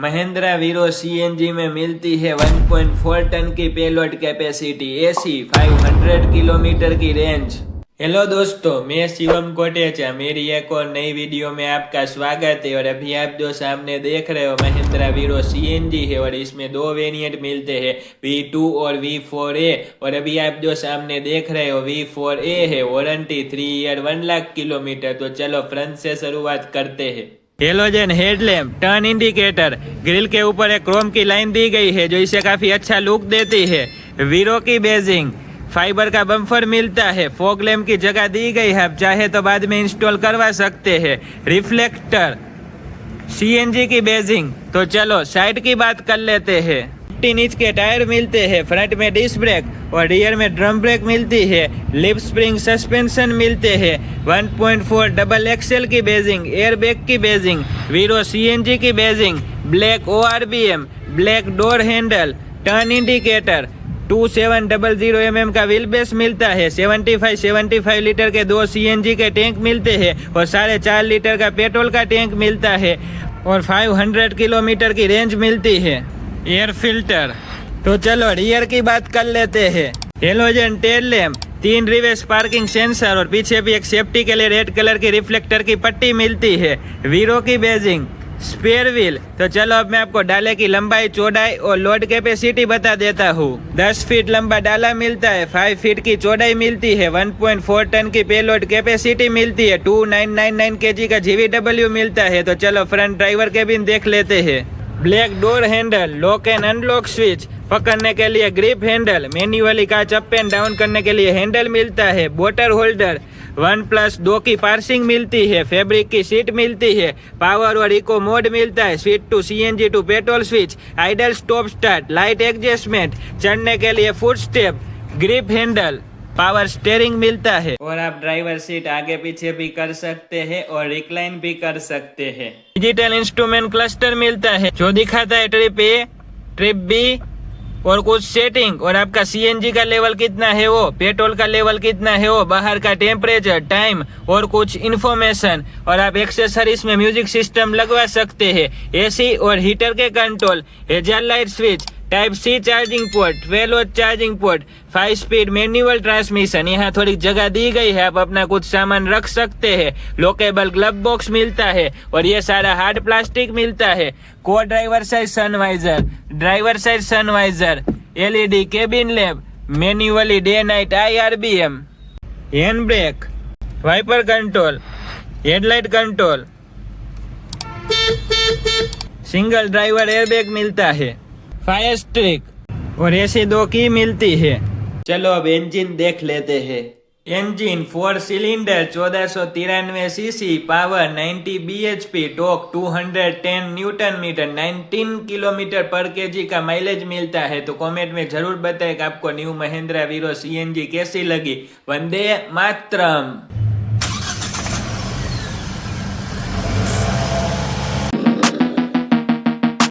महिंद्रा वीरो सीएनजी में मिलती है 1.4 टन की पेलोड कैपेसिटी, एसी 500 किलोमीटर की रेंज। हेलो दोस्तों, मैं शिवम कोटेचा, मेरी एक और नई वीडियो में आपका स्वागत है। और अभी आप जो सामने देख रहे हो महिंद्रा वीरो सीएनजी है और इसमें दो वेरिएंट मिलते हैं, V2 और V4A। और अभी आप जो सामने देख रहे हो V4A है, वारंटी 3 ईयर 1 लाख किलोमीटर। तो चलो फ्रंट से शुरुआत करते हैं। Halogen headlamp, turn indicator, grill के ऊपर एक क्रोम की लाइन दी गई है जो इसे काफी अच्छा लुक देती है। वीरो की बेजिंग, फाइबर का बम्फर मिलता है, फॉग लैम्प की जगह दी गई है, आप चाहे तो बाद में इंस्टॉल करवा सकते हैं। रिफ्लेक्टर, सीएनजी की बेजिंग। तो चलो साइड की बात कर लेते हैं। 15 इंच के टायर मिलते हैं, फ्रंट में डिस्क ब्रेक और रियर में ड्रम ब्रेक मिलती है। लिप स्प्रिंग सस्पेंशन मिलते हैं। 1.4 डबल एक्सेल की बेजिंग, एयर बैग की बेजिंग, वीरो सीएनजी की Beijing, black ORBM, black door handle, turn indicator, 2700 mm का व्हील बेस मिलता है। 75 लीटर के 2 सीएनजी के टैंक मिलते हैं और 4.5 लीटर का पेट्रोल का टैंक मिलता है और 500 किलोमीटर की रेंज मिलती है। Air filter. तो चलो रियर की बात कर लेते हैं। Halogen tail lamp, 3 reverse parking sensor और पीछे भी एक सेफ्टी के लिए रेड कलर की रिफ्लेक्टर की पट्टी मिलती है। वीरो की बेजिंग, स्पेयर व्हील। तो चलो अब मैं आपको डाले की लंबाई, चौड़ाई और लोड कैपेसिटी बता देता हूँ। 10 फीट लंबा डाला मिलता है, 5 फीट की चौड़ाई मिलती है, 1.4 टन की पेलोड कैपेसिटी मिलती है, 2999 kg का GVW मिलता है। तो चलो फ्रंट ड्राइवर केबिन देख लेते हैं। Black door handle, lock and unlock switch, पकड़ने के लिए ग्रिप हैंडल, मैन्युअली कांच अप एंड डाउन करने के लिए हैंडल मिलता है। बोटर होल्डर, 1+2 की पार्सिंग मिलती है, फैब्रिक की सीट मिलती है, पावर और इको मोड मिलता है, switch to CNG to petrol switch, idle stop start, light adjustment, चढ़ने के लिए foot step, grip handle, power steering मिलता है। और आप ड्राइवर सीट आगे पीछे भी कर सकते हैं और रिक्लाइन भी कर सकते हैं। डिजिटल इंस्ट्रूमेंट क्लस्टर मिलता है जो दिखाता है ट्रिप A, ट्रिप B और कुछ सेटिंग, और आपका सीएनजी का लेवल कितना है वो, पेट्रोल का लेवल कितना है वो, बाहर का टेम्परेचर, टाइम और कुछ इन्फॉर्मेशन। और आप एक्सेसरीज में म्यूजिक सिस्टम लगवा सकते हैं, एसी और हीटर के control, hazard light switch, type C charging port, 12 volt charging port, 5 speed manual transmission. यहाँ थोड़ी जगह दी गई है, आप अपना कुछ सामान रख सकते हैं। लोकेबल ग्लव बॉक्स मिलता है और ये सारा हार्ड प्लास्टिक मिलता है। को driver side sun visor, driver side sun visor, LED cabin lamp, manually day night IRBM, hand brake, wiper control, headlight control, single driver airbag मिलता है, फायर स्ट्रिक और ऐसी 2 की मिलती है। चलो अब इंजन देख लेते हैं। Engine 4 cylinder, 1493 cc, power 90 bhp, torque 210 newton metre, 19 kilometre पर केजी का माइलेज मिलता है। तो कमेंट में जरूर बताएं कि आपको न्यू महिंद्रा वीरो सीएनजी कैसी लगी। वंदे मातरम।